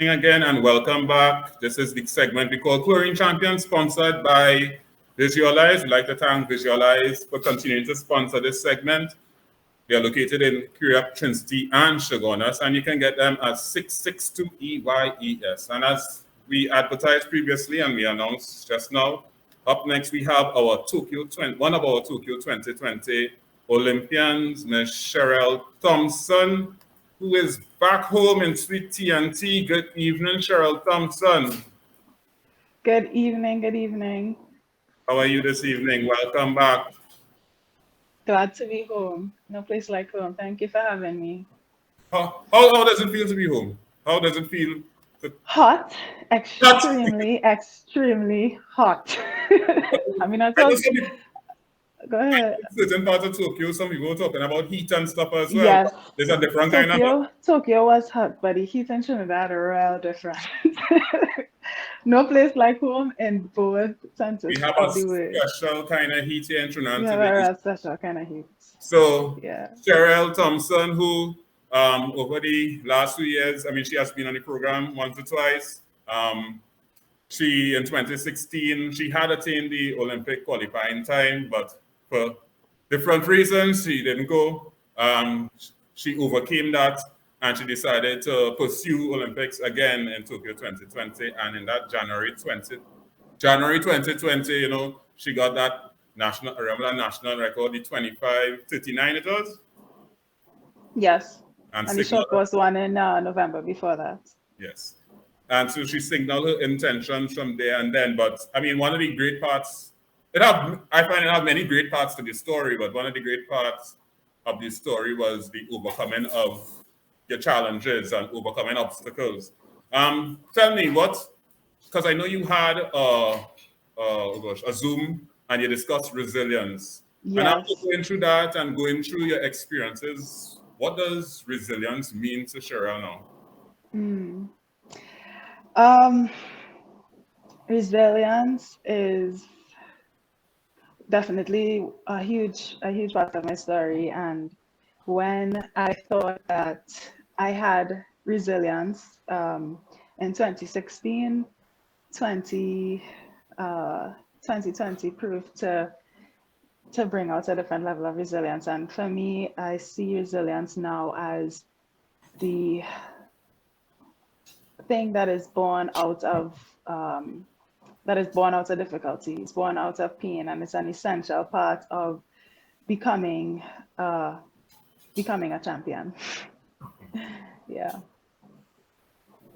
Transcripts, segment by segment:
Again and welcome back. This is the segment we call Chlorine Champion, sponsored by VisualEyes. We'd like to thank VisualEyes for continuing to sponsor this segment. They are located in Cureap, Trinity, and Chaguanas, and you can get them at 662 EYES. And as we advertised previously and we announced just now, up next we have one of our Tokyo 2020 Olympians, Ms. Cherelle Thompson, who is back home in sweet TNT. Good evening, Cherelle Thompson. Good evening, good evening. How are you this evening? Welcome back. Glad to be home. No place like home. Thank you for having me. How does it feel to be home? How does it feel? Hot, extremely, extremely hot. I mean, go ahead. Certain parts of Tokyo, some people were talking about heat and stuff as well. Yes. There's a different kind of... Tokyo was hot, but the heat in Trinidad are real different. No place like home in both senses. We have a special kind of heat here in Trinidad. We have a real special kind of heat. So, yeah. Cherelle Thompson, who over the last 2 years, I mean, she has been on the program once or twice. She, in 2016, she had attained the Olympic qualifying time, but for different reasons, she didn't go. She overcame that, and she decided to pursue Olympics again in Tokyo 2020. And in that January 2020, you know, she got that national record, the 25:39 it was. Yes. And the short was one in November before that. Yes. And so she signaled her intentions from there and then. But I mean, one of the great parts, I find it have many great parts to the story, but one of the great parts of the story was the overcoming of your challenges and overcoming obstacles. Tell me because I know you had a Zoom and you discussed resilience. Yes. And after going through that and going through your experiences, what does resilience mean to Cherelle now? Resilience is definitely a huge part of my story. And when I thought that I had resilience in 2016, 2020 proved to bring out a different level of resilience. And for me, I see resilience now as the thing that is born out of difficulties, born out of pain, and it's an essential part of becoming a champion. Yeah.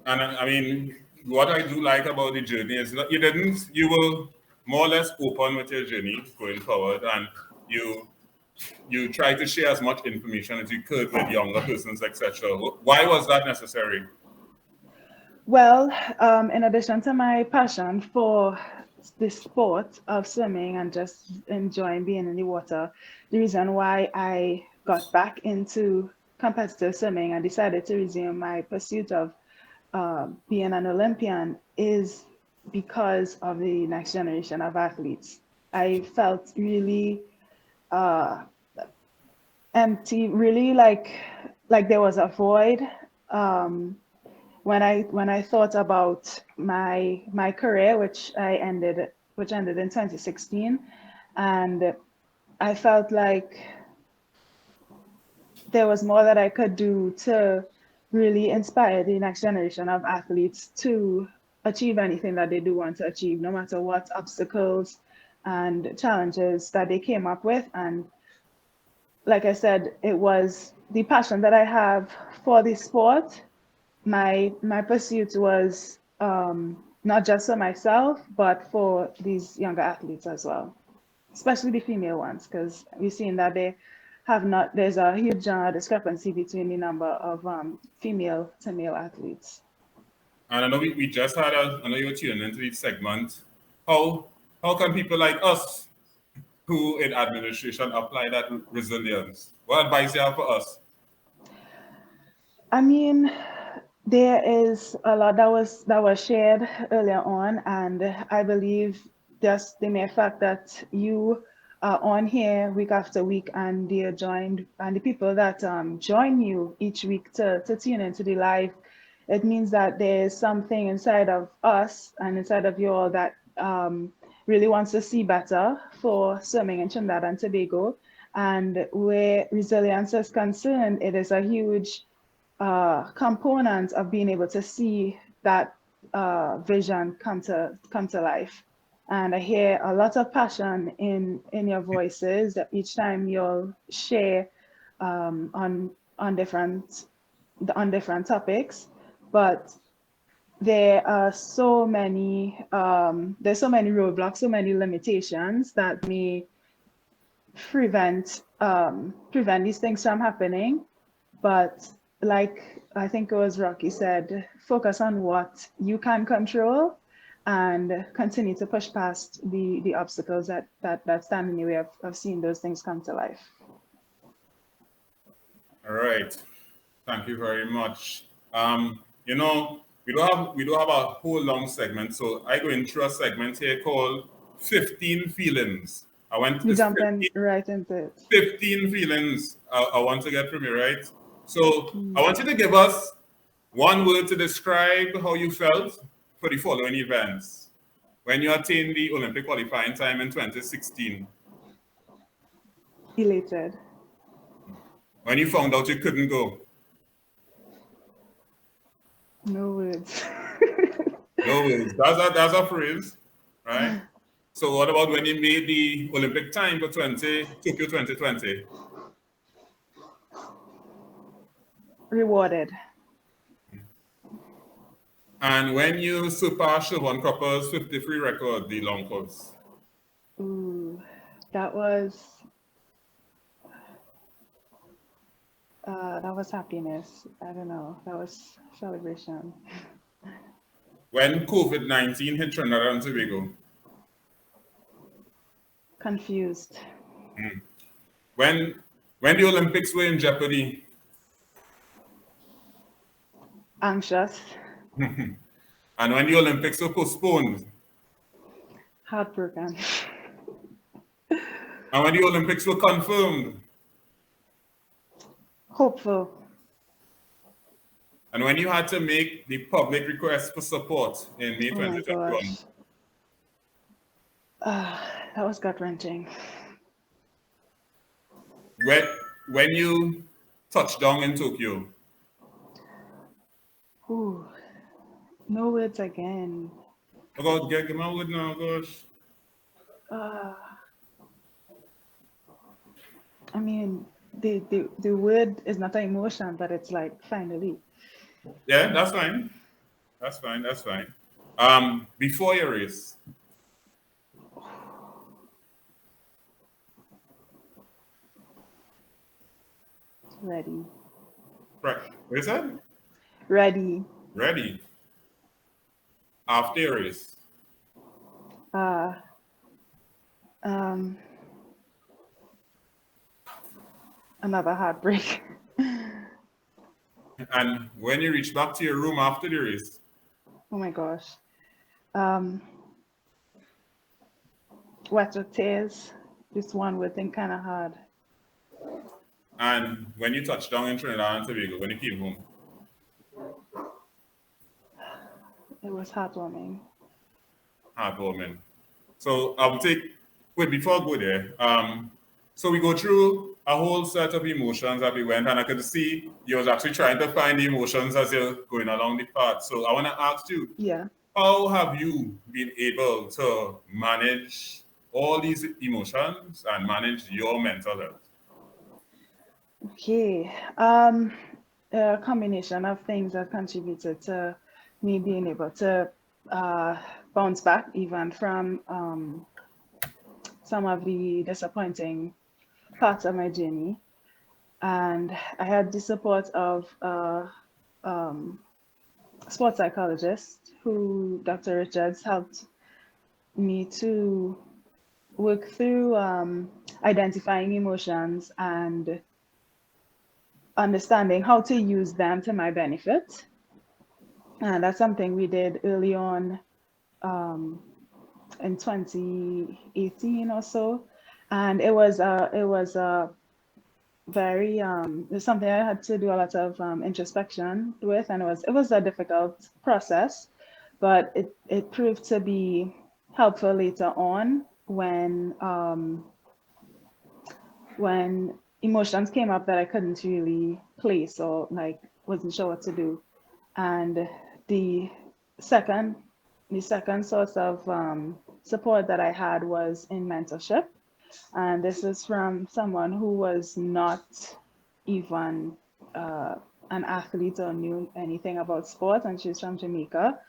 And I mean, what I do like about the journey is that you were more or less open with your journey going forward, and you try to share as much information as you could with younger persons, etc. Why was that necessary? Well, in addition to my passion for the sport of swimming and just enjoying being in the water, the reason why I got back into competitive swimming and decided to resume my pursuit of being an Olympian is because of the next generation of athletes. I felt really empty, really like there was a void. When I thought about my career, which ended in 2016, and I felt like there was more that I could do to really inspire the next generation of athletes to achieve anything that they do want to achieve, no matter what obstacles and challenges that they came up with. And like I said, it was the passion that I have for the sport. My pursuit was not just for myself, but for these younger athletes as well, especially the female ones, because we've seen that there's a huge discrepancy between the number of female to male athletes. And I know we just had I know you were tuning into this segment. How can people like us who in administration apply that resilience? What advice you have for us? I mean, there is a lot that was shared earlier on, and I believe just the mere fact that you are on here week after week, and the people that join you each week to tune into the live it means that there's something inside of us and inside of you all that really wants to see better for swimming in Trinidad and Tobago. And where resilience is concerned, it is a huge component of being able to see that vision come to life. And I hear a lot of passion in your voices each time you'll share on different topics. But there are so many there's so many roadblocks, so many limitations that may prevent these things from happening. But like I think it was Rocky said, focus on what you can control and continue to push past the obstacles that stand in the way of seeing those things come to life. All right. Thank you very much. You know, we don't have a whole long segment, so I go into a segment here called 15 feelings. I went to You this jump in right into it. 15 feelings I want to get from you, right? So I want you to give us one word to describe how you felt for the following events. When you attained the Olympic qualifying time in 2016. Elated. When you found out you couldn't go. No words. No words. That's a phrase, right? So what about when you made the Olympic time for Tokyo 2020? Rewarded. And when you surpassed Siobhan Cropper's 53 record, the long course? Ooh, that was happiness. I don't know. That was celebration. When COVID-19 hit Trinidad and Tobago? Confused. When the Olympics were in jeopardy? Anxious. And when the Olympics were postponed? Heartbroken. And when the Olympics were confirmed? Hopeful. And when you had to make the public request for support in May 2021? That was gut-wrenching. When you touched down in Tokyo? Ooh, no words again. Oh God, get my word now, gosh. I mean, the word is not an emotion, but it's like finally. Yeah, that's fine. That's fine. That's fine. Before your race? Ready. Right. What is that? Ready. Ready. After your race? Another heartbreak. And when you reach back to your room after the race? Oh my gosh. Wet with tears. This one would think kind of hard. And when you touched down in Trinidad and Tobago, when you came home? It was heartwarming. Heartwarming. So wait, before I go there, so we go through a whole set of emotions that we went, and I could see you was actually trying to find the emotions as you're going along the path. So I want to ask you, how have you been able to manage all these emotions and manage your mental health? Okay. A combination of things that contributed to me being able to bounce back even from some of the disappointing parts of my journey. And I had the support of a sports psychologist who, Dr. Richards, helped me to work through identifying emotions and understanding how to use them to my benefit. And that's something we did early on in 2018 or so. And it was a very it's something I had to do a lot of introspection with, and it was a difficult process, but it proved to be helpful later on when emotions came up that I couldn't really place or like wasn't sure what to do. And the second the second source of support that I had was in mentorship. And this is from someone who was not even uh, an athlete or knew anything about sport, and she's from Jamaica.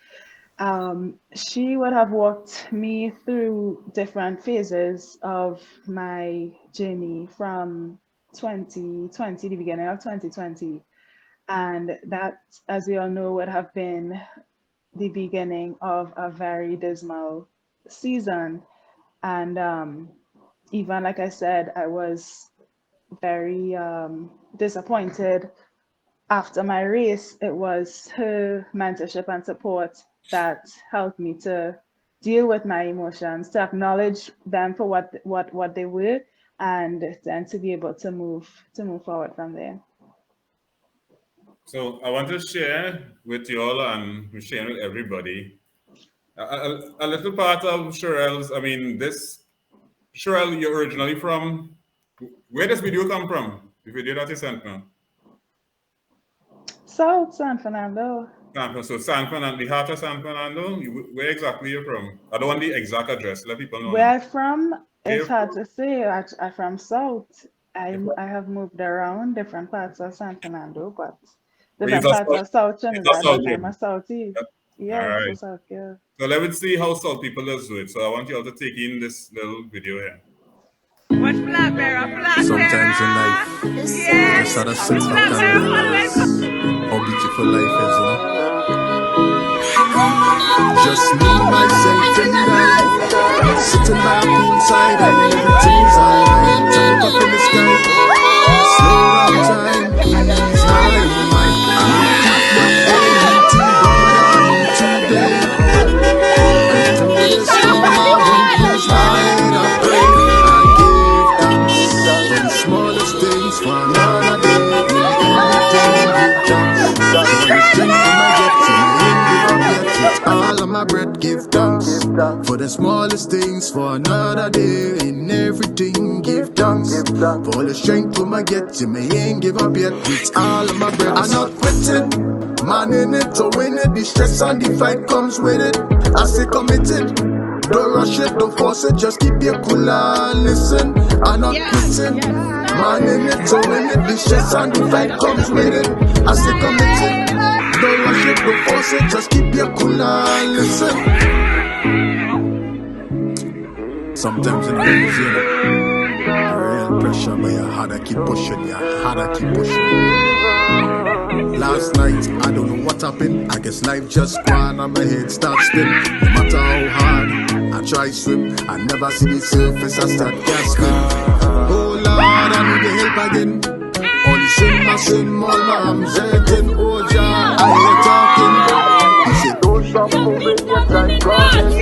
She would have walked me through different phases of my journey from 2020, the beginning of 2020. And that, as we all know, would have been the beginning of a very dismal season. And even like I said, I was very disappointed after my race. It was her mentorship and support that helped me to deal with my emotions, to acknowledge them for what they were, and then to be able to move forward from there. So I want to share with you all and share with everybody a little part of Cherelle's. I mean, this Cherelle, you're originally from. Where does video come from? The video that you sent me. South San Fernando. So San Fernando, the heart of San Fernando. Where exactly you're from? I don't want the exact address. Let people know. Where I'm from, Where it's you're hard from? to say. I'm from South. I have moved around different parts of San Fernando, but Where you different just parts of South it's a Trinidad, South but I'm a game. Southie. All Yeah, so right. South, yeah. So let's see how South people does do it. So I want you all to take in this little video here. Sometimes in life, you just gotta sit back and realize how beautiful life is, you know. Just me, myself, and I, sitting by a poolside, and everything's alright. I look up in the sky, slow down time, ease my mind. I keep my energy burning today, and through the storm I won't lose my head. I pray, I give thanks for the smallest things, for another day. Everything give thanks for the strength in my get to me ain't give up yet. With all of my breath, give thanks for the smallest things, for another day. In everything, give thanks for all the strength we might get to me ain't give up yet. With all of my breath, I'm not quitting. Man in it to win it, the stress and the fight comes with it. I stay committed. Don't rush it, don't force it, just keep your cool and listen. I'm not quitting. Man in it to win it, the stress and the fight comes with it. I stay committed. Don't rush it, don't force it, just keep your cool and listen. Sometimes in the easy, you know, real pressure, but you harder keep pushing, you harder keep pushing. Last night, I don't know what happened. I guess life just gone and my head starts spin. No matter how hard I try swim, I never see the surface, I start gasping. Oh Lord, I need the help again. All the sin, all my arms hurting. Oh Jah, I hear talking. He said, don't stop moving, yes I'm coming.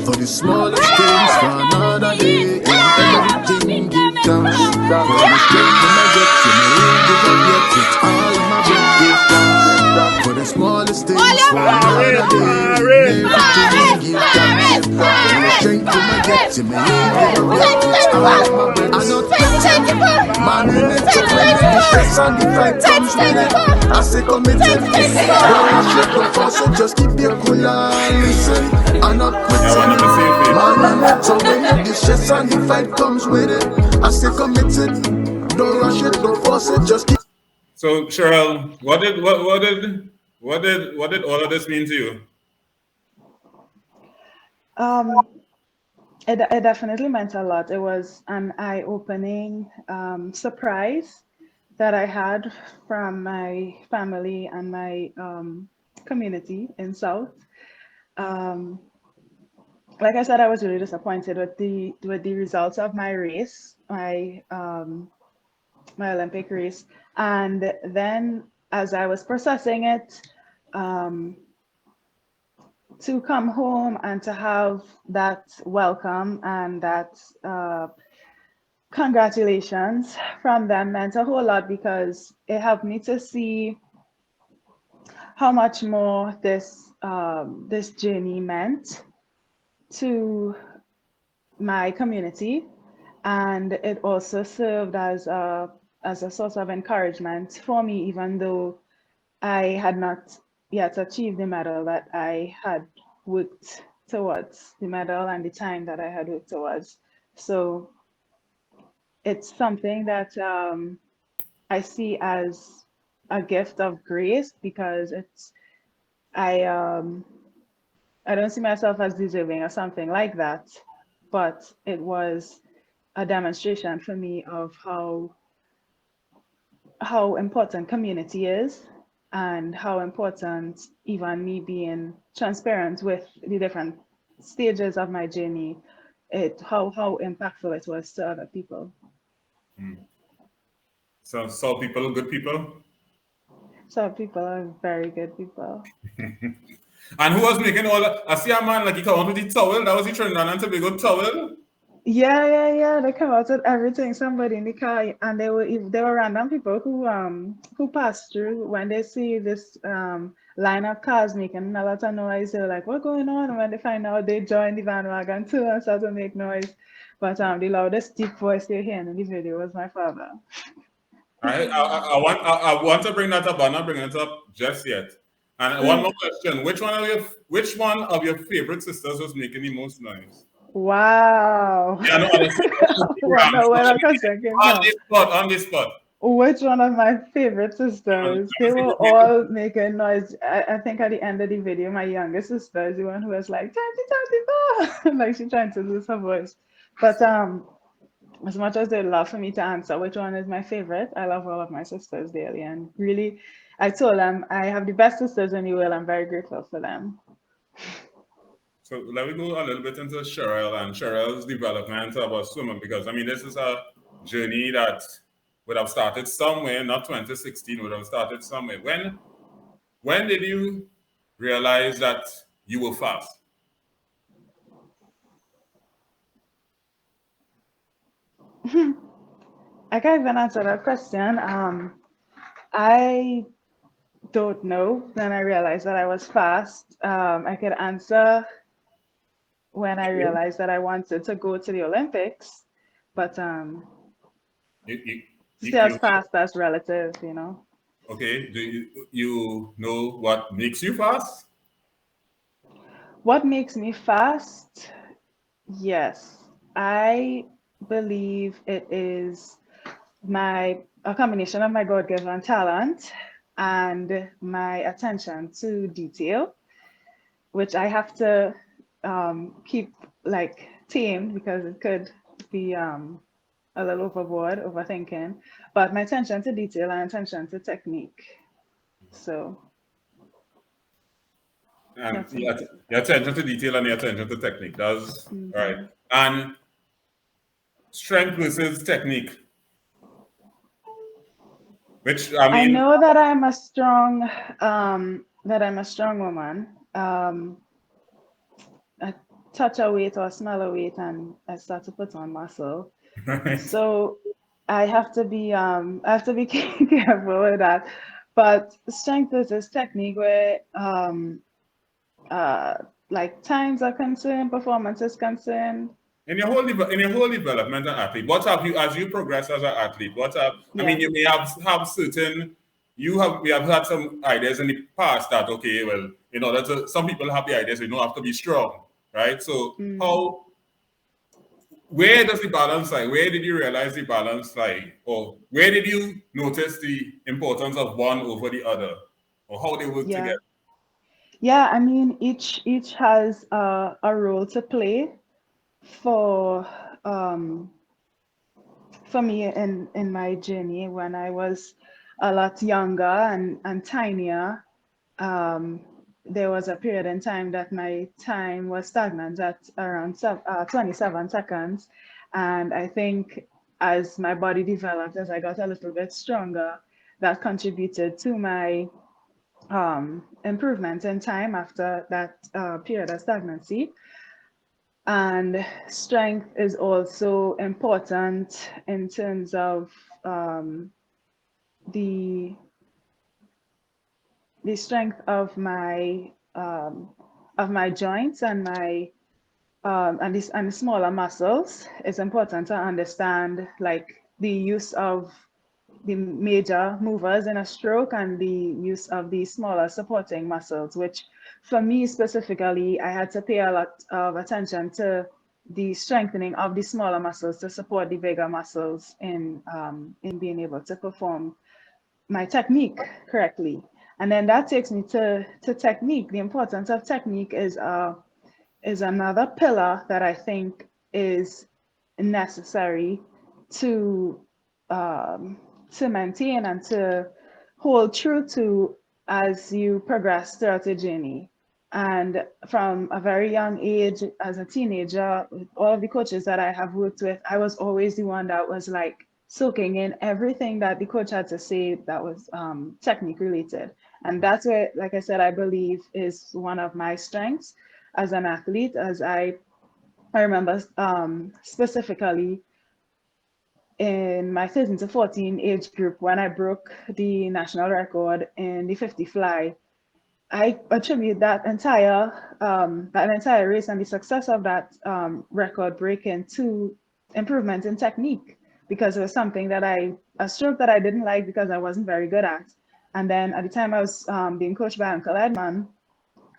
For the smallest things, for another day. In everything, give thanks. For the strength when I get to me, ain't give up yet. With all of my breath, give thanks. For the smallest things, for another day. In everything, give thanks. For the strength when I get to me, ain't give up yet. With all of my breath, I'm not quitting. Man in it to win it, the stress and the fight comes with it. I stay committed. Don't rush it, don't force it, just keep your cool and listen. I'm not quitting. Man in it to win it, the stress and the fight comes with it. I stay committed. Don't rush it, don't force it, just keep. So Cherelle, what did all of this mean to you? Um, it definitely meant a lot. It was an eye-opening surprise that I had from my family and my community in South. Um, like I said, I was really disappointed with the results of my race, my Olympic race, and then as I was processing it, um, to come home and to have that welcome and that congratulations from them meant a whole lot because it helped me to see how much more this journey meant to my community, and it also served as a source of encouragement for me, even though I had not yet achieved the medal that I had worked towards, the medal and the time that I had worked towards. So it's something that I see as a gift of grace because I I don't see myself as deserving or something like that, but it was a demonstration for me of how important community is and how important even me being transparent with the different stages of my journey, how impactful it was to other people. So people, good people. So people are very good people. And who was making all that? I see a man like he come out with the towel. That was the Trinidad and Tobago towel. Yeah. They come out with everything. Somebody in the car, and they were random people who pass through when they see this line of cars making a lot of noise. They're like, "What's going on?" And when they find out, they join the bandwagon too and start to make noise. But the loudest deep voice you're hearing in the video was my father. I want to bring that up, but I'm not bringing it up just yet. And one more question: which one of your favorite sisters was making the most noise? Wow. Yeah, no, honestly, Where that question came from. on this spot. Which one of my favorite sisters? They were all making noise. I think at the end of the video, my youngest sister is the one who was like, 2024, like she's trying to lose her voice. But as much as they'd love for me to answer which one is my favorite, I love all of my sisters dearly. And really, I told them I have the best sisters in the world. I'm very grateful for them. So let me go a little bit into Cherelle and Cherelle's development about swimming, because I mean this is a journey that would have started somewhere, not 2016, would have started somewhere. When did you realize that you were fast? I can't even answer that question. I don't know. Then I realized that I was fast. I could answer when I realized that I wanted to go to the Olympics, but see as fast as relative, you know. Okay, do you know what makes you fast? What makes me fast? Yes, I believe it is a combination of my God-given talent and my attention to detail, which I have to keep like tamed because it could be a little overboard, overthinking. But my attention to detail and attention to technique. So And your attention to detail and your attention to technique. That's right. And strength versus technique. Which I mean, I know that I'm a strong woman. I touch a weight or smell a weight and I start to put on muscle. right. So I have to be careful with that. But strength versus technique where like times are concerned, performance is concerned. In your whole development as an athlete, what have you, as you progress as an athlete, I mean, you may have certain, we have had some ideas in the past that, okay, well, in order to, some people have the ideas, you don't have to be strong, right? So where does the balance lie? Where did you realize the balance lie? Or where did you notice the importance of one over the other? Or how they work together? Yeah, I mean, each has a role to play for me in my journey when I was a lot younger and tinier. There was a period in time that my time was stagnant at around 27 seconds. And I think as my body developed, as I got a little bit stronger, that contributed to my improvement in time after that period of stagnancy. And strength is also important in terms of the strength of my joints and my and the smaller muscles. It's important to understand like the use of the major movers in a stroke and the use of the smaller supporting muscles, which for me specifically, I had to pay a lot of attention to the strengthening of the smaller muscles to support the bigger muscles in being able to perform my technique correctly. And then that takes me to technique. The importance of technique is another pillar that I think is necessary to maintain and to hold true to as you progress throughout the journey. And from a very young age, as a teenager, with all of the coaches that I have worked with, I was always the one that was like soaking in everything that the coach had to say that was technique related. And that's where, like I said, I believe is one of my strengths as an athlete. As I remember specifically in my 13 to 14 age group when I broke the national record in the 50 fly. I attribute that entire race and the success of that record breaking to improvement in technique, because it was something that a stroke that I didn't like because I wasn't very good at. And then at the time I was being coached by Uncle Edman,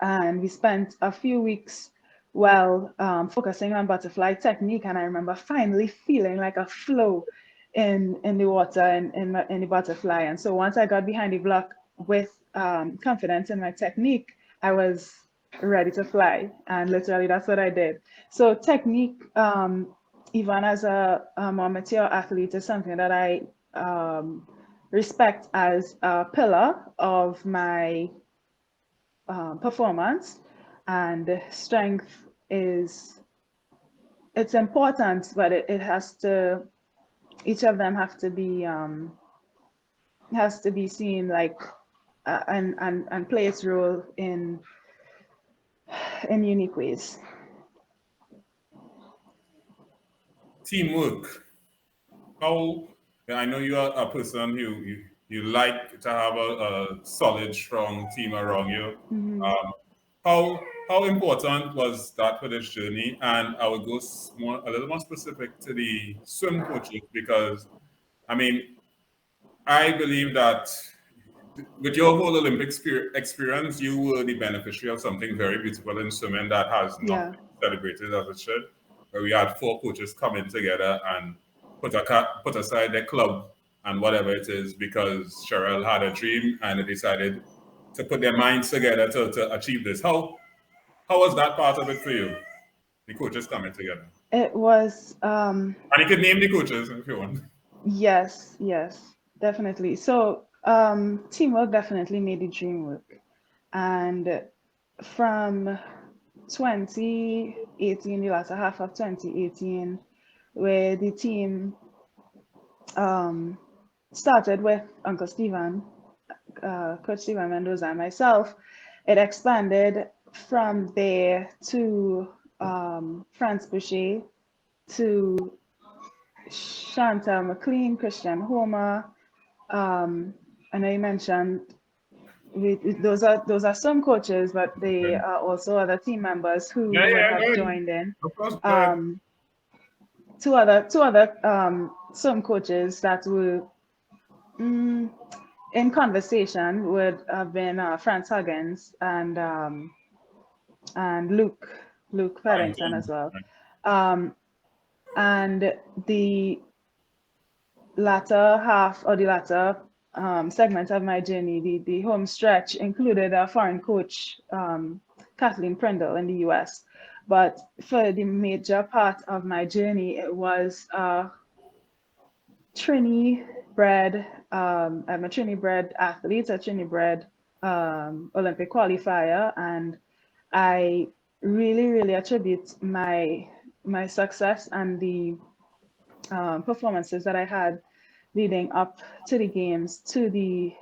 and we spent a few weeks focusing on butterfly technique. And I remember finally feeling like a flow in the water and in the butterfly. And so once I got behind the block with confidence in my technique, I was ready to fly. And literally that's what I did. So technique, even as a more mature athlete, is something that I respect as a pillar of my performance. And strength it's important, but it has to, each of them has to be seen like and play its role in unique ways. Teamwork. How, I know you are a person who you like to have a solid, strong team around you. How important was that for this journey? And I would go a little more specific to the swim coaches, because I mean, I believe that with your whole Olympic experience, you were the beneficiary of something very beautiful in swimming that has not been celebrated as it should. Where we had four coaches coming together and put aside their club and whatever it is, because Cherelle had a dream and they decided to put their minds together to achieve this. How was that part of it for you? The coaches coming together. It was and you can name the coaches if you want. Yes, definitely. So teamwork definitely made the dream work. And from 2018, the latter half of 2018, where the team started with Uncle Steven, Coach Steven Mendoza, and myself, it expanded from there to France Boucher, to Chantal McLean, Christian Homer. I know you mentioned those are some coaches, but they are also other team members who have joined in. Of course, two other some coaches that were in conversation would have been Franz Huggins and Luke Paddington as well. And the latter half, or the latter segment of my journey, the home stretch, included a foreign coach, Kathleen Prindle in the US. But for the major part of my journey, it was Trini-bred, I'm a Trini-bred athlete, a Trini-bred Olympic qualifier, and I really attribute my success and the performances that I had leading up to the games to the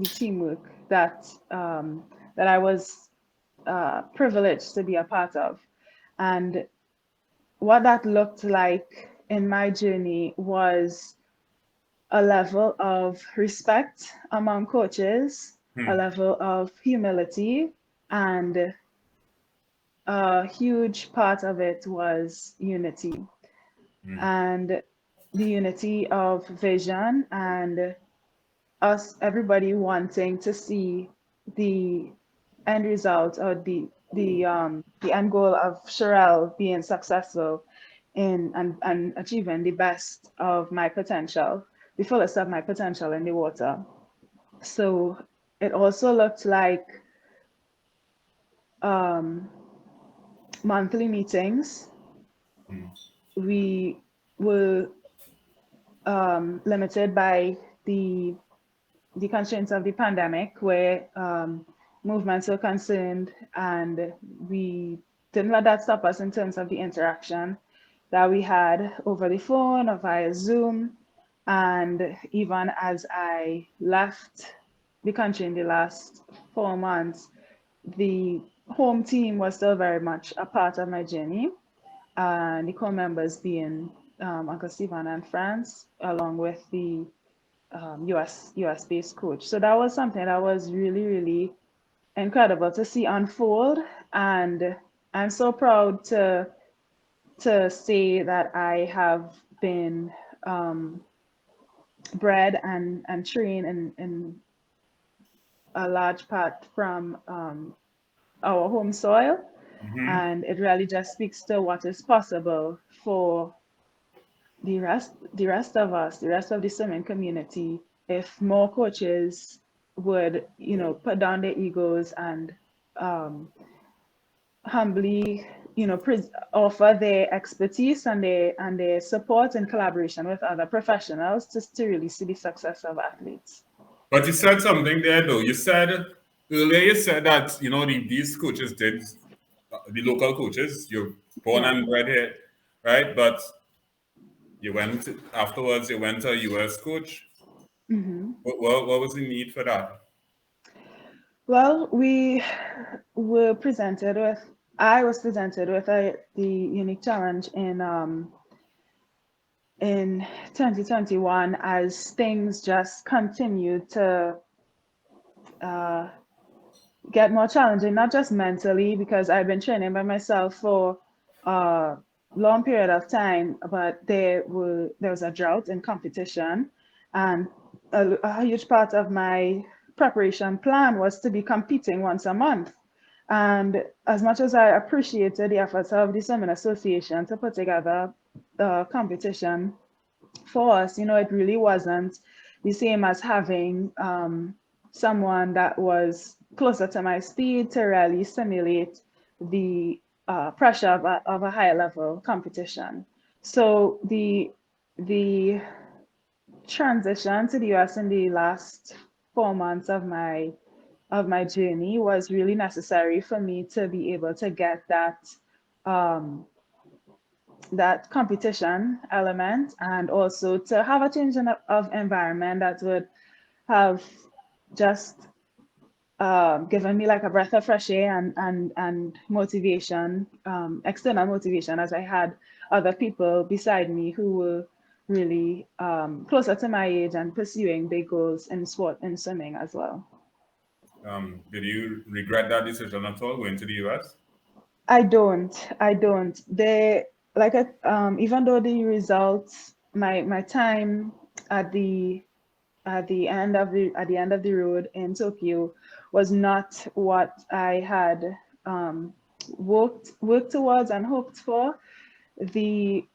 teamwork that I was privileged to be a part of. And what that looked like in my journey was a level of respect among coaches, a level of humility, and a huge part of it was unity. And the unity of vision and us, everybody wanting to see the end result or the end goal of Cherelle being successful in and achieving the best of my potential, the fullest of my potential in the water. So it also looked like monthly meetings. We were limited by the constraints of the pandemic, where movements were concerned, and we didn't let that stop us in terms of the interaction that we had over the phone or via Zoom. And even as I left the country in the last 4 months, the home team was still very much a part of my journey. And the core members being Uncle Stephen and France, along with the US based coach. So that was something that was really, really incredible to see unfold. And I'm so proud to say that I have been bred and trained in a large part from our home soil. And it really just speaks to what is possible for the rest of us, the rest of the swimming community, if more coaches would, put down their egos and humbly, offer their expertise and their support and collaboration with other professionals to really see the success of athletes. But you said something there, though. You said earlier, you said that these coaches did, the local coaches, you're born and bred here, right? But afterwards, you went to a US coach. What was the need for that? Well, I was presented with the unique challenge in 2021 as things just continued to get more challenging, not just mentally, because I've been training by myself for a long period of time, but there was a drought in competition, and a huge part of my preparation plan was to be competing once a month. And as much as I appreciated the efforts of the Swimming Association to put together the competition for us, it really wasn't the same as having someone that was closer to my speed to really simulate the pressure of a higher level competition. So the transition to the US in the last 4 months of my journey was really necessary for me to be able to get that competition element, and also to have a change of environment that would have just given me like a breath of fresh air and motivation, external motivation, as I had other people beside me who were really closer to my age and pursuing big goals in sport and swimming as well. Did you regret that decision at all, going to the US? I don't. Even though the results, my time at the end of the road in Tokyo was not what I had worked towards and hoped for. The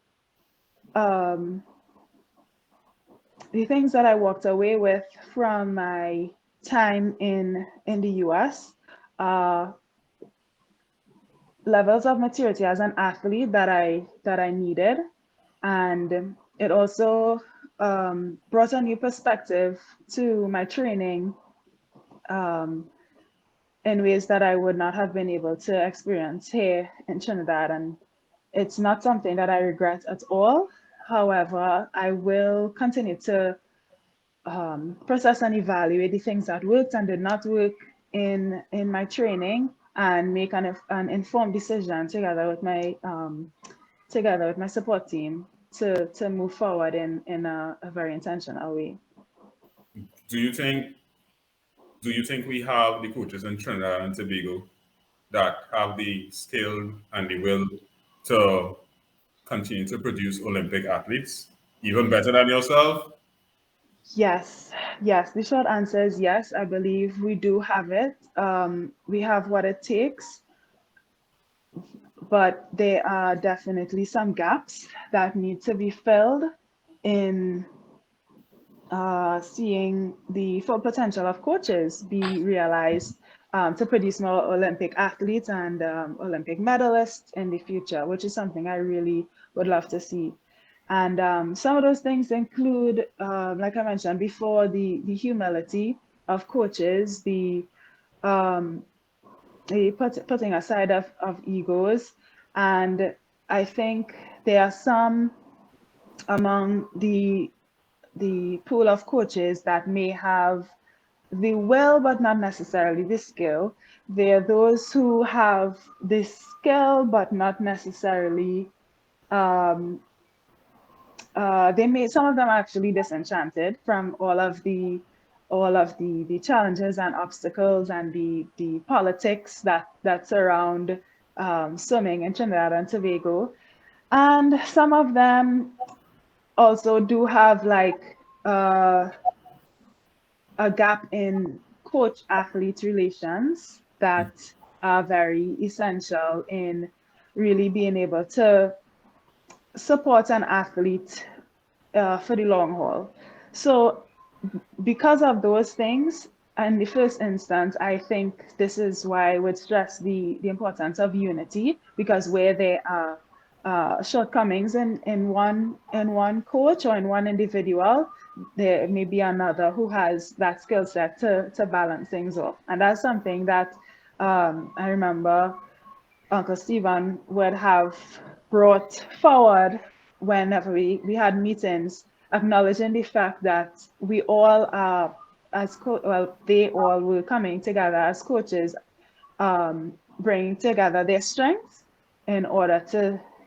things that I walked away with from my time in the US levels of maturity as an athlete that I needed, and it also brought a new perspective to my training in ways that I would not have been able to experience here in Trinidad. And it's not something that I regret at all. However, I will continue to process and evaluate the things that worked and did not work in my training, and make an informed decision together with my support team to move forward in a very intentional way. Do you think we have the coaches in Trinidad and Tobago that have the skill and the will to continue to produce Olympic athletes even better than yourself? Yes, yes. The short answer is yes. I believe we do have it. We have what it takes, but there are definitely some gaps that need to be filled in seeing the full potential of coaches be realized to produce more Olympic athletes and Olympic medalists in the future, which is something I really would love to see. And some of those things include, like I mentioned before, the humility of coaches, the putting aside of egos. And I think there are some among the pool of coaches that may have the will but not necessarily the skill. There are those who have the skill but not necessarily some of them are actually disenchanted from all of the challenges and obstacles and the politics that surround swimming in Trinidad and Tobago. And some of them also do have like a gap in coach-athlete relations that are very essential in really being able to support an athlete for the long haul. So because of those things, in the first instance, I think this is why I would stress the importance of unity, because where there are shortcomings in one coach or in one individual, there may be another who has that skill set to balance things off. And that's something that I remember Uncle Stephen would have brought forward whenever we had meetings, acknowledging the fact that we all are, they all were coming together as coaches, bringing together their strengths in order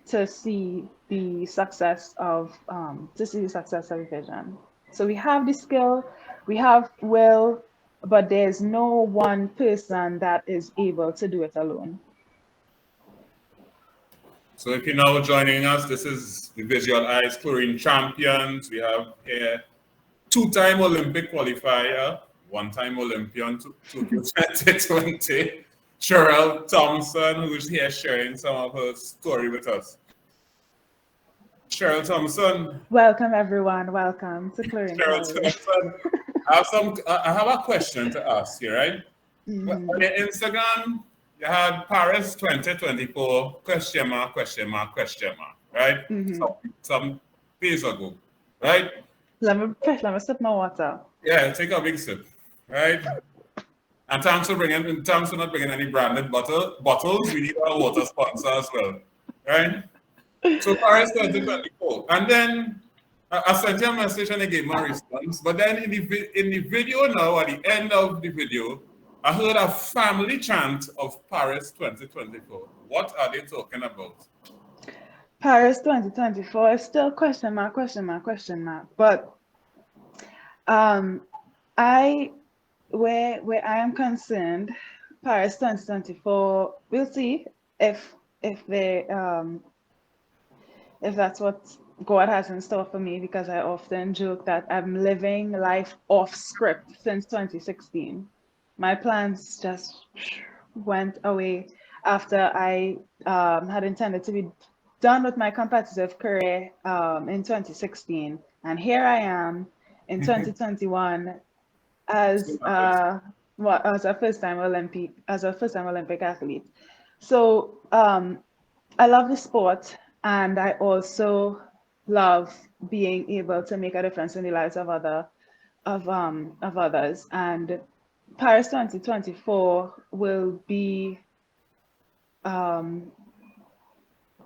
to see the success of the vision. So we have the skill, we have will, but there's no one person that is able to do it alone. So if you're now joining us, this is the VisualEyes Chlorine Champions. We have here two-time Olympic qualifier, one-time Olympian, 2020, Cherelle Thompson, who's here sharing some of her story with us. Cherelle Thompson. Welcome, everyone. Welcome to Chlorine. Cherelle Thompson. I have a question to ask you, right? Mm-hmm. On your Instagram, you had Paris 2024, question mark, right? Mm-hmm. Some days ago, right? Let me sip my water. Yeah, take a big sip, right? And thanks for not bringing any branded bottles. We need our water sponsor as well, right? So Paris 2024. And then I sent you a message and I gave my response. But then in the video now, at the end of the video, I heard a family chant of Paris 2024. What are they talking about? Paris 2024 is still question mark. But where I am concerned, Paris 2024, we'll see if that's what God has in store for me, because I often joke that I'm living life off script since 2016. My plans just went away after I had intended to be done with my competitive career in 2016. And here I am in 2021 as a first-time Olympic athlete. So I love the sport, and I also love being able to make a difference in the lives of others. And Paris 2024 will be the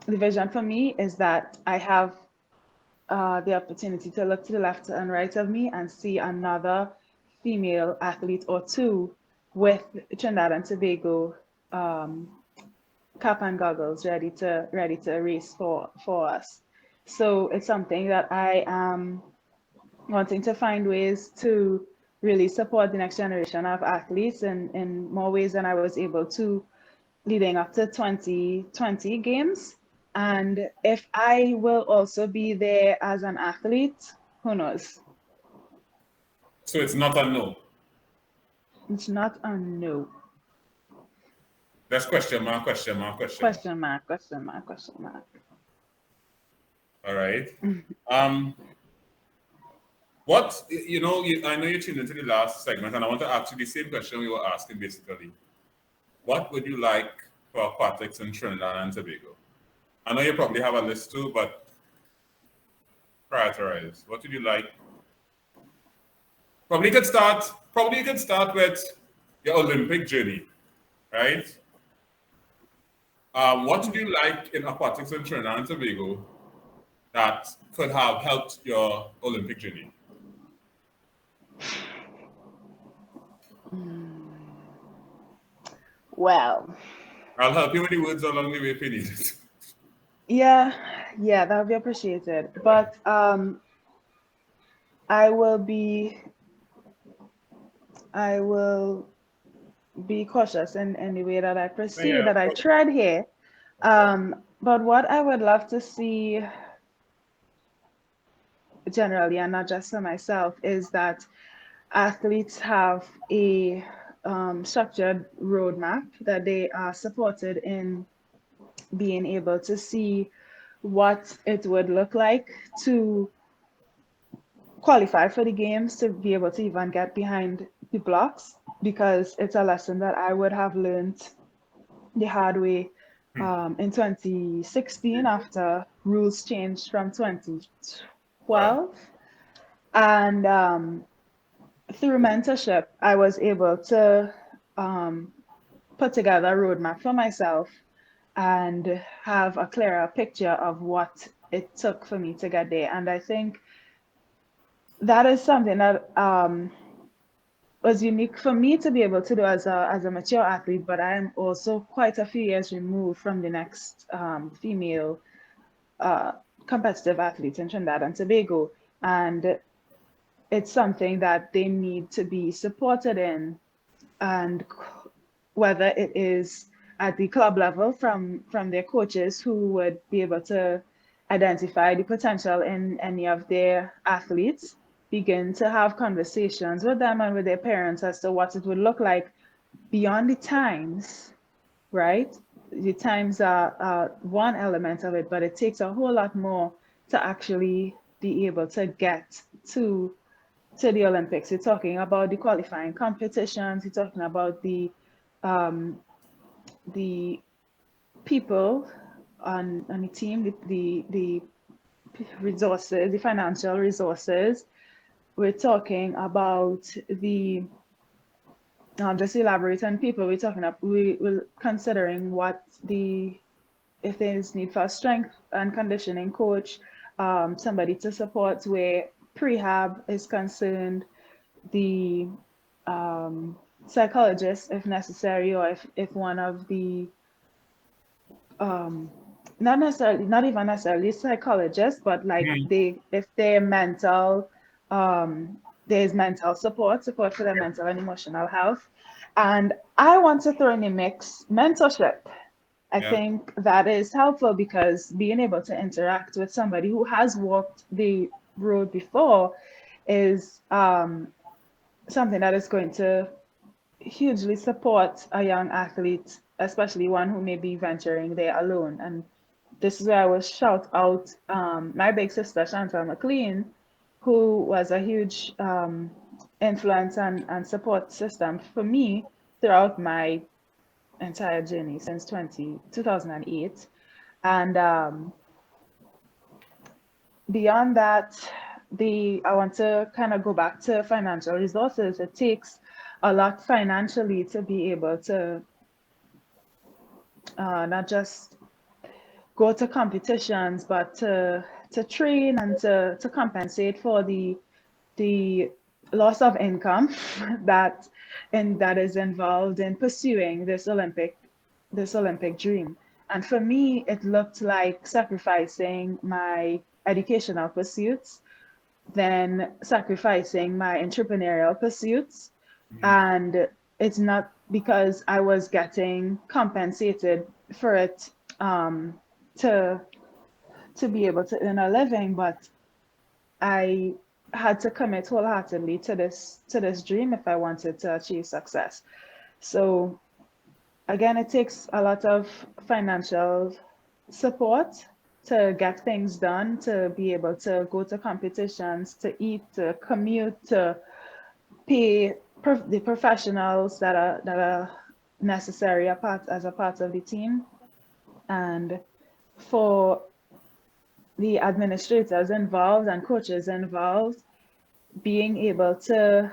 vision for me is that I have the opportunity to look to the left and right of me and see another female athlete or two with Trinidad and Tobago cap and goggles ready to race for us. So it's something that I am wanting to find ways to really support the next generation of athletes in more ways than I was able to leading up to 2020 games. And if I will also be there as an athlete, who knows? So it's not a no. It's not a no. That's question mark, question mark, question mark. Question mark, question mark, question mark. All right. What, I know you tuned into the last segment, and I want to ask you the same question we were asking basically. What would you like for aquatics in Trinidad and Tobago? I know you probably have a list too, but prioritize. What would you like? Probably you could start with your Olympic journey, right? What would you like in aquatics in Trinidad and Tobago that could have helped your Olympic journey? Well, I'll help you with the words along the way if you need it. yeah, that would be appreciated. But I will be cautious in the way that I proceed, Yeah. that I tread here. But what I would love to see generally, and not just for myself, is that athletes have a structured roadmap, that they are supported in being able to see what it would look like to qualify for the games, to be able to even get behind the blocks, because it's a lesson that I would have learned the hard way in 2016 after rules changed from 2012. And through mentorship, I was able to put together a roadmap for myself and have a clearer picture of what it took for me to get there. And I think that is something that was unique for me to be able to do as a mature athlete, but I am also quite a few years removed from the next female competitive athletes in Trinidad and Tobago. And it's something that they need to be supported in, and whether it is at the club level from their coaches, who would be able to identify the potential in any of their athletes, begin to have conversations with them and with their parents as to what it would look like beyond the times, right? The times are one element of it, but it takes a whole lot more to actually be able to get to the Olympics. You're talking about the qualifying competitions, you're talking about the people on the team, the resources, the financial resources. We're talking about the just elaborate on people. We're considering if there's need for a strength and conditioning coach, somebody to support where prehab is concerned, the psychologist if necessary, or if one of the not even necessarily psychologists, but like if they're mental, there's mental support for their mental and emotional health. And I want to throw in the mix mentorship. I think that is helpful, because being able to interact with somebody who has walked the road before is something that is going to hugely support a young athlete, especially one who may be venturing there alone. And this is where I will shout out my big sister, Chantal McLean, who was a huge influence and support system for me throughout my entire journey since 2008. And beyond that, I want to kind of go back to financial resources. It takes a lot financially to be able to not just go to competitions, but to train and to compensate for the loss of income that is involved in pursuing this Olympic this Olympic dream. And for me, it looked like sacrificing my educational pursuits, then sacrificing my entrepreneurial pursuits. And it's not because I was getting compensated for it, to be able to earn a living, but I had to commit wholeheartedly to this dream if I wanted to achieve success. So again, it takes a lot of financial support to get things done, to be able to go to competitions, to eat, to commute, to pay the professionals that are necessary as a part of the team, and for the administrators involved and coaches involved, being able to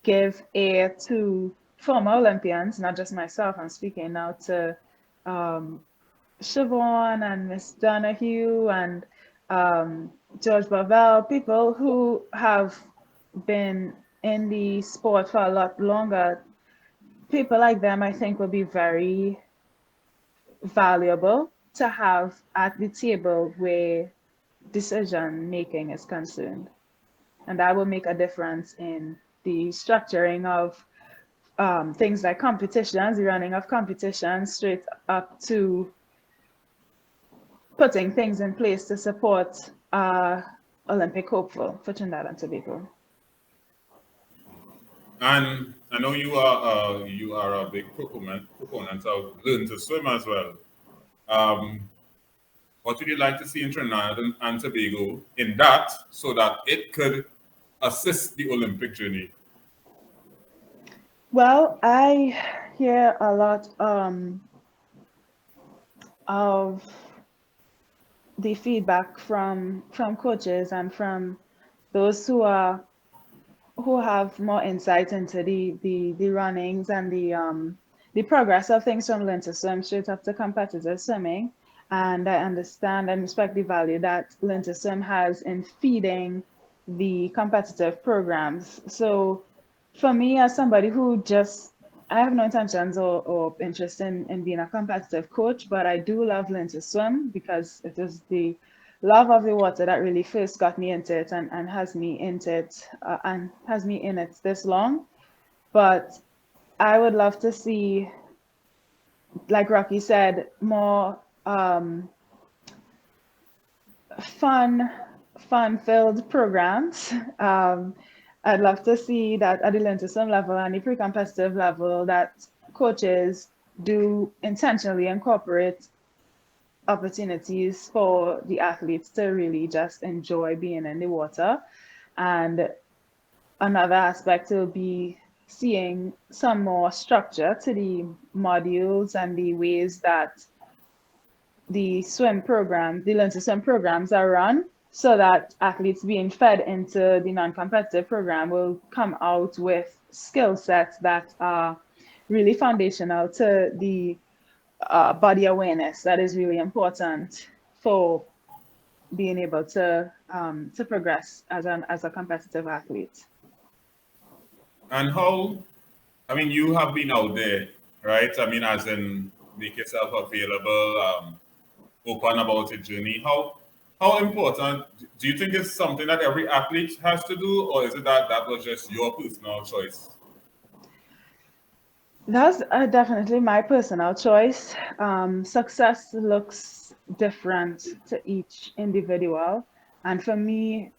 give air to former Olympians, not just myself. I'm speaking now to Siobhan and Miss Donahue and George Bavell, people who have been in the sport for a lot longer. People like them, I think, will be very valuable to have at the table where decision making is concerned. And that will make a difference in the structuring of things like competitions, the running of competitions, straight up to putting things in place to support Olympic hopeful for Trinidad and Tobago. And I know you are a big proponent of learn to swim as well. What would you like to see in Trinidad and Tobago in that, so that it could assist the Olympic journey? Well, I hear a lot of the feedback from coaches and from those who have more insight into the runnings and the progress of things from learn to swim straight up to competitive swimming. And I understand and respect the value that learn to swim has in feeding the competitive programs. So for me, as somebody who I have no intentions or interest in being a competitive coach, but I do love learn to swim because it is the love of the water that really first got me into it and has me into it and has me in it this long. But I would love to see, like Rocky said, more fun-filled programs. I'd love to see that at the learn to swim level and the pre-competitive level that coaches do intentionally incorporate opportunities for the athletes to really just enjoy being in the water. And another aspect will be seeing some more structure to the modules and the ways that the learn to swim programs are run, so that athletes being fed into the non-competitive program will come out with skill sets that are really foundational to the body awareness that is really important for being able to progress as a competitive athlete. And you have been out there, right? As in make yourself available, open about your journey. How important do you think it's something that every athlete has to do, or is it that was just your personal choice? That's definitely my personal choice. Success looks different to each individual. And for me,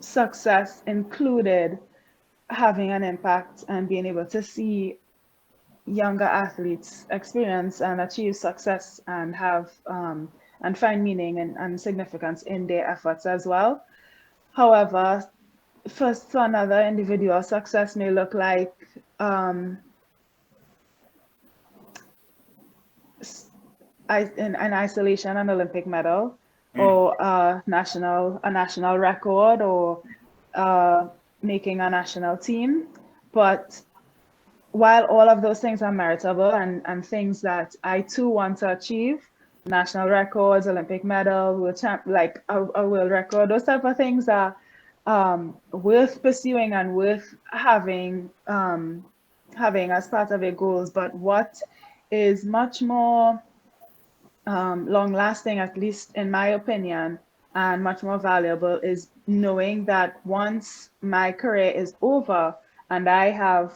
success included having an impact and being able to see younger athletes experience and achieve success and have and find meaning and significance in their efforts as well. However, for another individual, success may look like in isolation an Olympic medal or a national record or making a national team. But while all of those things are meritable and things that I too want to achieve, national records, Olympic medal, like a world record, those type of things are worth pursuing and worth having as part of your goals. But what is much more long lasting, at least in my opinion, and much more valuable is knowing that once my career is over and I have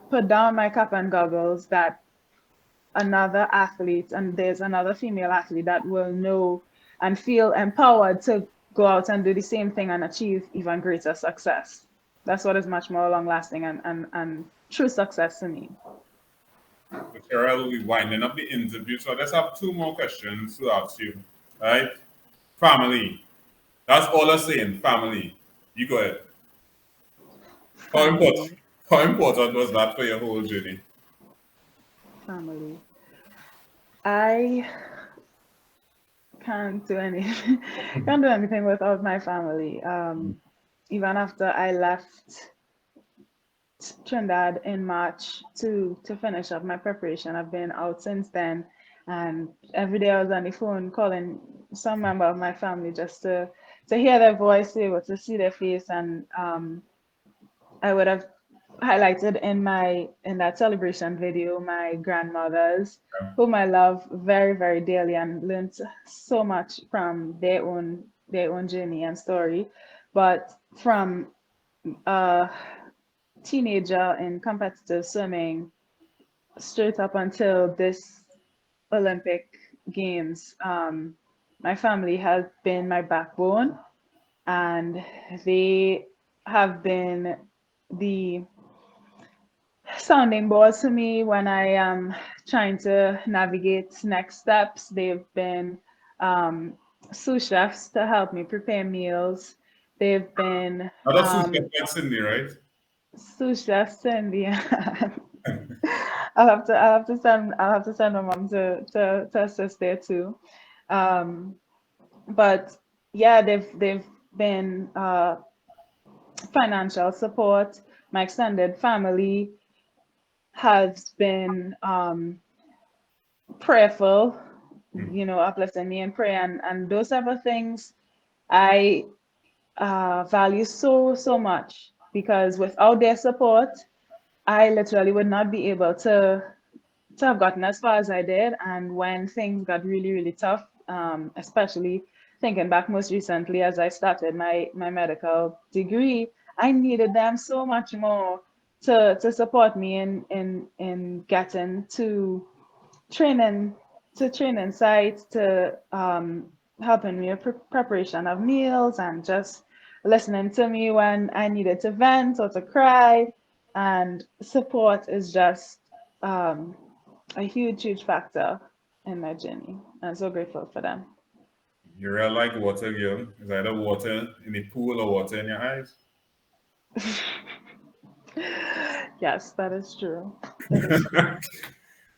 put down my cap and goggles, that another athlete, and there's another female athlete that will know and feel empowered to go out and do the same thing and achieve even greater success. That's what is much more long lasting and true success to me. So Cherelle, we're winding up the interview, so let's have two more questions to ask you. Right? Family. That's all I'm saying, family. You go ahead. Family. How important was that for your whole journey? Family. I can't do anything. Can't do anything without my family. Even after I left Trinidad in March to finish up my preparation, I've been out since then, and every day I was on the phone calling some member of my family just to hear their voice, to be able to see their face, and I would have highlighted in that celebration video my grandmothers, whom I love very, very dearly and learned so much from their own journey and story. But from a teenager in competitive swimming straight up until this Olympic Games, my family has been my backbone, and they have been the sounding board to me when I am trying to navigate next steps. They've been sous chefs to help me prepare meals. They've been That's sous chef like Cindy, right? sous chefs in the I'll have to send my mom to assist there too. But yeah, they've been financial support. My extended family has been prayerful, uplifting me in prayer, and those type of things I value so much, because without their support, I literally would not be able to have gotten as far as I did. And when things got really, really tough, especially thinking back most recently as I started my medical degree, I needed them so much more to support me in getting to training sites, to helping me with preparation of meals, and just listening to me when I needed to vent or to cry. And support is just a huge factor in my journey. I'm so grateful for them. You're real like water, girl. Is either water in the pool or water in your eyes? Yes, that is true. That is true.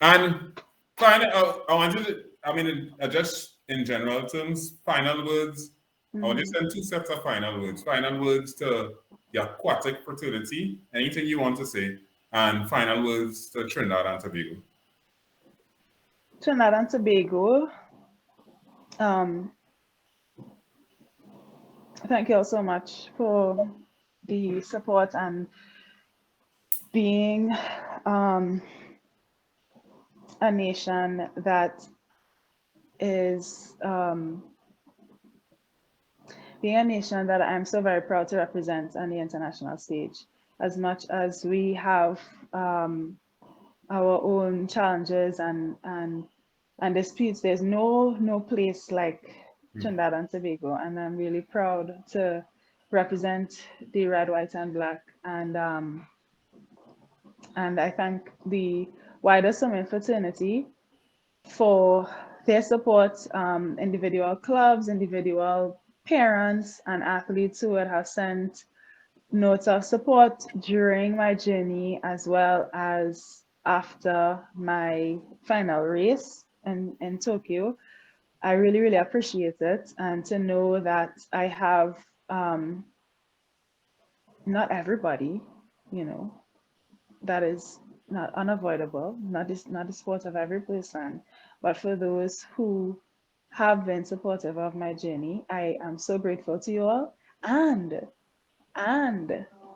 And final, I wanted to, just in general terms, final words. I want to send two sets of final words. Final words to the aquatic fraternity, anything you want to say, and final words to Trinidad and Tobago. Trinidad and Tobago, thank you all so much for the support and being a nation that is being a nation that I'm so very proud to represent on the international stage. As much as we have our own challenges and disputes, there's no place like Trinidad and Tobago, and I'm really proud to represent the red, white, and black. And I thank the wider swimming fraternity for their support, individual clubs, individual parents, and athletes who would have sent notes of support during my journey, as well as after my final race in Tokyo. I really, really appreciate it. And to know that I have not everybody, that is not unavoidable, not the support of every person, but for those who have been supportive of my journey, I am so grateful to you all. And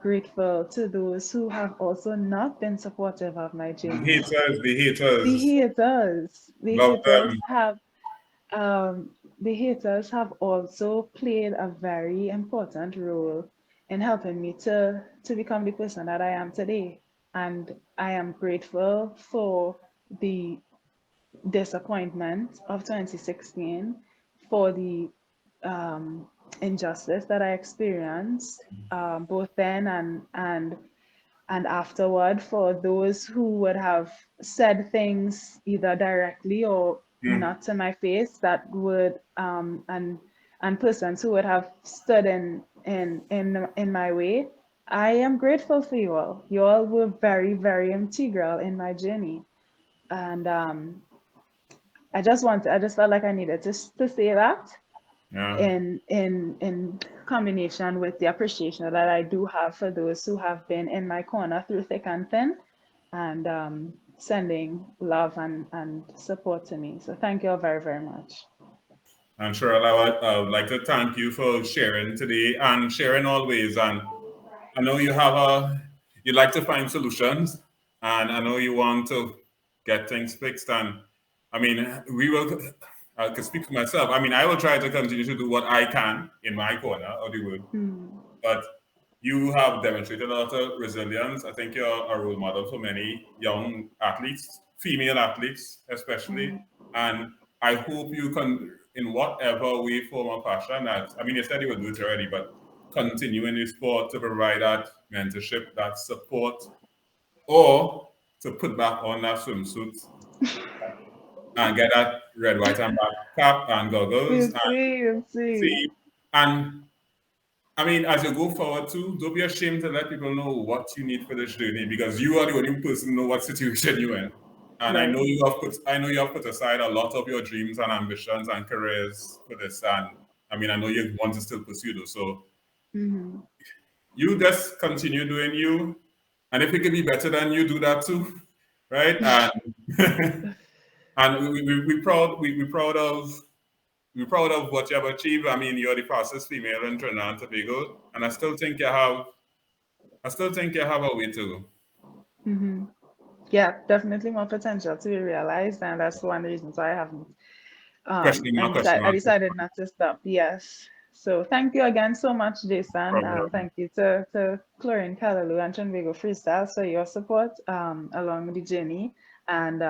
grateful to those who have also not been supportive of my The journey. haters, the The haters. haters, the Love haters them. have the haters have also played a very important role in helping me to become the person that I am today. And I am grateful for the disappointment of 2016, for the injustice that I experienced both then and afterward, for those who would have said things either directly or Mm. not to my face that would and persons who would have stood in my way. I am grateful for you all. You all were very, very integral in my journey. And I just felt like I needed to say that Yeah. in combination with the appreciation that I do have for those who have been in my corner through thick and thin, and sending love and support to me. So thank you all very, very much. And Cherelle, I would like to thank you for sharing today and sharing always. And I know you like to find solutions, and I know you want to get things fixed. And I mean, I can speak for myself. I mean, I will try to continue to do what I can in my corner of the wood. Mm. But you have demonstrated a lot of resilience. I think you're a role model for many young athletes, female athletes especially. Mm. And I hope you can, in whatever way, form, or fashion, that I mean, you said you would do it already, but continue in the sport to provide that mentorship, that support, or to put back on that swimsuit and get that red, white, and black cap and goggles You and see, you see. see. And I mean, as you go forward too, don't be ashamed to let people know what you need for this journey, because you are the only person who know what situation you're in. And Right. I know you have put aside a lot of your dreams and ambitions and careers for this. And I mean, I know you want to still pursue those. So Mm-hmm. you just continue doing you. And if it can be better than you, do that too. Right? And and we're proud of what you have achieved. I mean, you're the fastest female in Trinidad and Tobago, and I still think you have a way to go. Mm-hmm. Yeah, definitely more potential to be realized, and that's one of the reasons why I haven't. Question mark, And question I mark. decided not to stop. Yes. So thank you again so much, Jason. Problem. Thank you to Chlorine Callaloo and Trinidad Freestyle for your support along the journey. And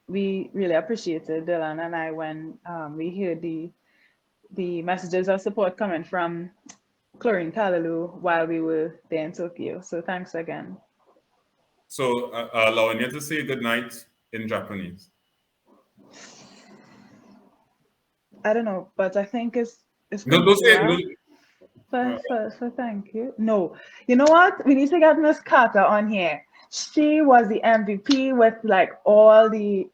we really appreciated Dylan and I when we heard the messages of support coming from Chlorine Callaloo while we were there in Tokyo. So thanks again. So, allowing you to say good night in Japanese. I don't know, but I think it's No, don't say konnichiwa. it. For thank you. No, you know what? We need to get Miss Carter on here. She was the MVP with like all the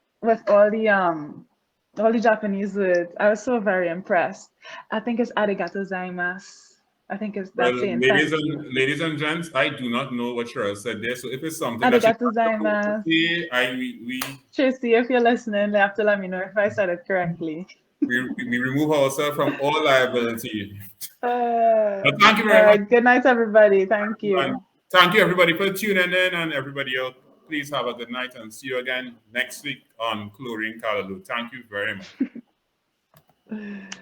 Japanese words. I was so very impressed. I think it's arigato gozaimasu. I think it's Well, that saying thank you. ladies and gents, I do not know what Cheryl said there. So if it's something that she's Arigato not supposed to gozaimasu. say, Tracy, if you're listening, you have to let me know if I said it correctly. we remove ourselves from all liability. All Thank you very much. right. Good night, everybody. Thank you. And thank you everybody for tuning in, and everybody else. Please have a good night and see you again next week on Chlorine Callaloo. Thank you very much.